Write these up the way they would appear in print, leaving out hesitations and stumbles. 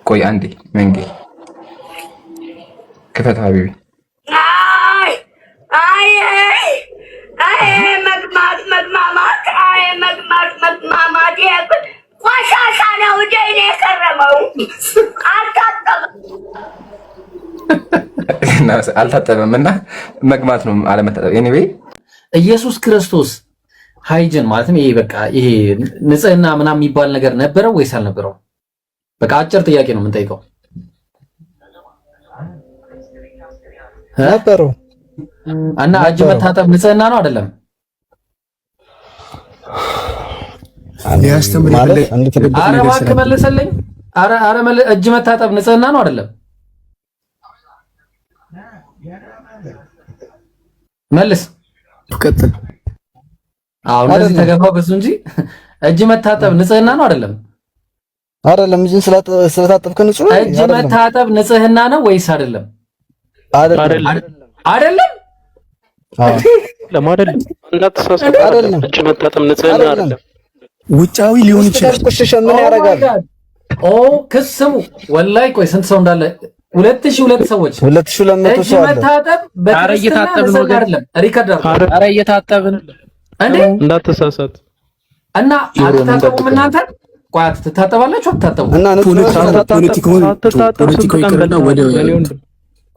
ቆይ አንዴ መንጌ ክፈት ሀቢቢ። መግማማት ቆሻሻ ነው ደይኔ የከረመው አልታጠበም እና መግማት ነው አለመታጠብ። ኤኒዌይ ኢየሱስ ክርስቶስ ሃይጅን ማለትም ይሄ በቃ ይሄ ንጽህና ምናምን የሚባል ነገር ነበረው ወይስ አልነበረው? በቃ አጭር ጥያቄ ነው የምንጠይቀው። ነበረው እና እጅ መታጠብ ንጽህና ነው አይደለም? ኧረ እባክህ መልስልኝ። ኧረ እጅ መታጠብ ንጽህና ነው አይደለም? መልስ። ቀጥል። አሁን እንደዚህ ተገባ በሱ እንጂ እጅ መታጠብ ንጽህና ነው አይደለም? አይደለም። እጅ ስለታጠብክ ንጹህ ነው። እጅ መታጠብ ንጽህና ነው ወይስ አይደለም? አይደለም። አይደለም። ለማደል እንዳትሳሳት። አይደለም። እጅ መታጠብ ንጽህና አይደለም። ውጫዊ ሊሆን ይችላል። ቆሽሽ ምን ያደርጋል? ኦ ክስሙ ወላይ ቆይ ስንት ሰው እንዳለ 2002 ሰዎች 2200 ሰው አለ። መታጠብ በእየታጠብን ነው አይደለም? ሪከርድ አድርጉ። ኧረ እየታጠብን እንዴ እንዳትሳሳት። እና አትታጠቡም እናንተ? ቆይ ትታጠባላችሁ አትታጠቡ? እና ፖለቲካው ይቅርና ወደ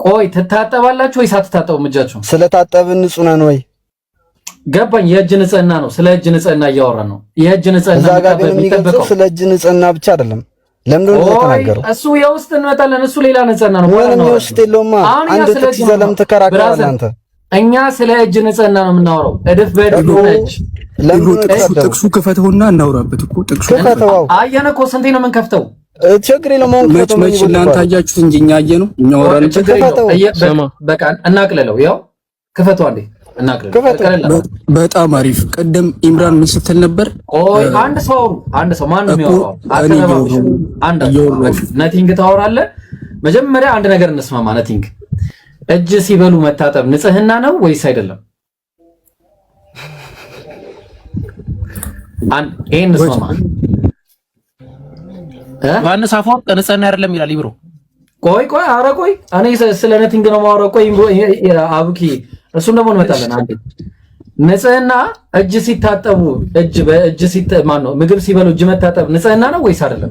ቆይ ትታጠባላችሁ ወይስ አትታጠቡም? እጃችሁ ስለታጠብን ንጹህ ነን ወይ? ገባኝ። የእጅ ንጽህና ነው። ስለ እጅ ንጽህና እያወራን ነው። የእጅ ንጽህና የሚጠበቀው ስለ እጅ ንጽህና ብቻ አይደለም። ለምን ነው የተናገረው? እሱ የውስጥ እንመጣለን። እሱ ሌላ ንጽህና ነው። ምንም የውስጥ የለውማ። አንድ ጥቅስ ዘለም ተከራከራለህ አንተ። እኛ ስለ እጅ ንጽህና ነው የምናወራው። እድፍ በእድፍ ነች። ለምን ጥቅሱ ክፈተውና እናውራበት እኮ ጥቅሱ ክፈተው። አየነ እኮ ስንቴ ነው የምንከፍተው? ችግር የለውም። መች እናንተ አያችሁት እንጂ እኛ አየነው። እኛ ወራን በቃ እናቅልለው። ያው ክፈተው አንዴ እናቅልለው። በጣም አሪፍ። ቀደም ኢምራን ምን ስትል ነበር? ቆይ አንድ ሰው ማን ነው የሚያወራው? አትነባብሽ። ነቲንግ ታወራለህ። መጀመሪያ አንድ ነገር እንስማማ። ነቲንግ እጅ ሲበሉ መታጠብ ንጽህና ነው ወይስ አይደለም? ይሄን እንስማማ። ዮሐንስ አፈወርቅ ንጽህና አይደለም ይላል ይብሮ። ቆይ ኧረ ቆይ እኔ ስለ ነቲንግ ነው የማወራው። ቆይ አቡኪ እሱን ደግሞ እንመጣለን። አንዴ ንጽህና እጅ ሲታጠቡ ምግብ ሲበሉ እጅ መታጠብ ንጽህና ነው ወይስ አይደለም?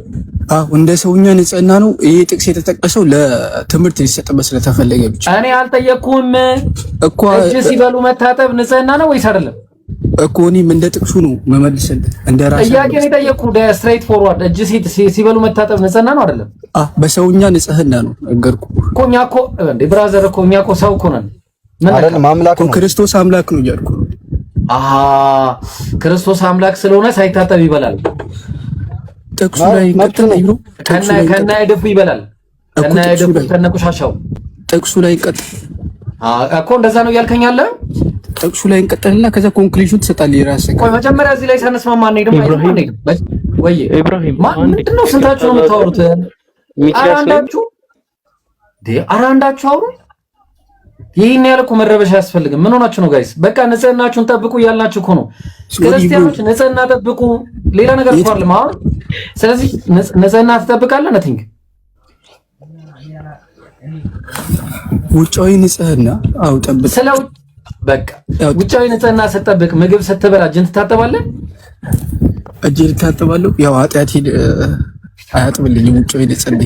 አዎ እንደ ሰውኛ ንጽህና ነው። ይሄ ጥቅስ የተጠቀሰው ለትምህርት ሊሰጥበት ስለተፈለገ ብቻ። እኔ አልጠየቅኩም እኮ እጅ ሲበሉ መታጠብ ንጽህና ነው ወይስ አይደለም እኮ። እኔም እንደ ጥቅሱ ነው መመልስልህ። እንደ ራስህ ጥያቄ ነው የጠየቅኩህ። ስትሬት ፎርዋርድ እጅ ሲበሉ መታጠብ ንጽህና ነው አይደለም? በሰውኛ ንጽህና ነው ነገርኩህ እኮ። እኛ እኮ እንደ ብራዘር እኮ እኛ እኮ ሰው እኮ ነን። አይደለም አምላክ ነው። ክርስቶስ አምላክ ነው እያልኩ ነው። ክርስቶስ አምላክ ስለሆነ ሳይታጠብ ይበላል። ጥቅሱ ላይ ቀጥታ ይብሩ ከና ይደፉ ይበላል። ከና ይደፉ ከነ ቆሻሻው ጥቅሱ ላይ ቀጥ እኮ እንደዛ ነው እያልከኝ አለ። ጥቅሱ ላይ እንቀጥልና ከዛ ኮንክሉዥን ትሰጣለህ የራስህ። ቆይ መጀመሪያ እዚህ ላይ ሳንስማማ ነው ደግሞ ወይ ኢብራሂም ምንድነው? ስንታችሁ ነው የምታወሩት? አራንዳችሁ አውሩ። ይሄን ያለ እኮ መረበሻ አያስፈልግም። ምን ሆናችሁ ነው ጋይስ? በቃ ንጽህናችሁን ጠብቁ እያልናችሁ እኮ ነው። ክርስቲያኖች ንጽህና ጠብቁ፣ ሌላ ነገር እኮ አይደለም አሁን። ስለዚህ ንጽህና ትጠብቃለህ። ነቲንግ ውጫዊ ንጽህና አው ጠብቅ። ስለው በቃ ውጫዊ ንጽህና ስትጠብቅ ምግብ ስትበላ እጅን ትታጠባለህ? እጄን እታጠባለሁ። ያው ኃጢአቴ አያጥብልኝም ውጫዊ ንጽህና።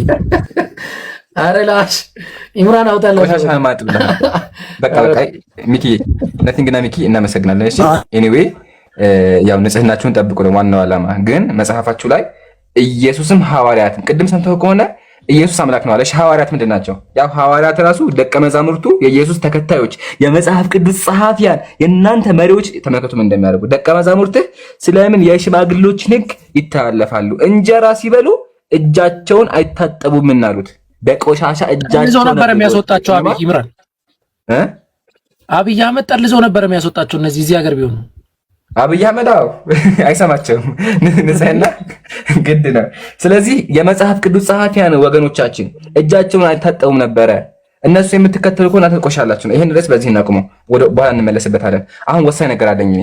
አረ ላሽ ኢምራን አውጣለሁ። በቃ ሚኪ ነቲንግና ሚኪ እናመሰግናለን። እሺ ኤኒዌይ ያው ንጽህናችሁን ጠብቁ ነው ዋናው ዓላማ። ግን መጽሐፋችሁ ላይ ኢየሱስም ሐዋርያትም ቅድም ሰምተው ከሆነ ኢየሱስ አምላክ ነው አለ። ሐዋርያት ምንድን ናቸው? ያው ሐዋርያት ራሱ ደቀ መዛሙርቱ፣ የኢየሱስ ተከታዮች፣ የመጽሐፍ ቅዱስ ጸሐፊያን፣ የእናንተ መሪዎች ተመልከቱም እንደሚያደርጉ ደቀ መዛሙርትህ ስለምን የሽማግሌዎችን ሕግ ይተላለፋሉ? እንጀራ ሲበሉ እጃቸውን አይታጠቡም እናሉት። በቆሻሻ እጃቸው ነበር የሚያስወጣቸው። አብይ ይምራል አብይ አህመድ ጠልዘው ነበር የሚያስወጣቸው። እነዚህ እዚህ ሀገር ቢሆኑ አብይ አህመድ አይሰማቸውም። ንጽህና ግድ ነው። ስለዚህ የመጽሐፍ ቅዱስ ጸሐፊያን ወገኖቻችን እጃቸውን አይታጠቡም ነበረ። እነሱ የምትከተሉ ከሆነ አትቆሻላችሁ ነው። ይሄን ድረስ በዚህ እናቁመው፣ ወደ በኋላ እንመለስበታለን። አሁን ወሳኝ ነገር አለኝ።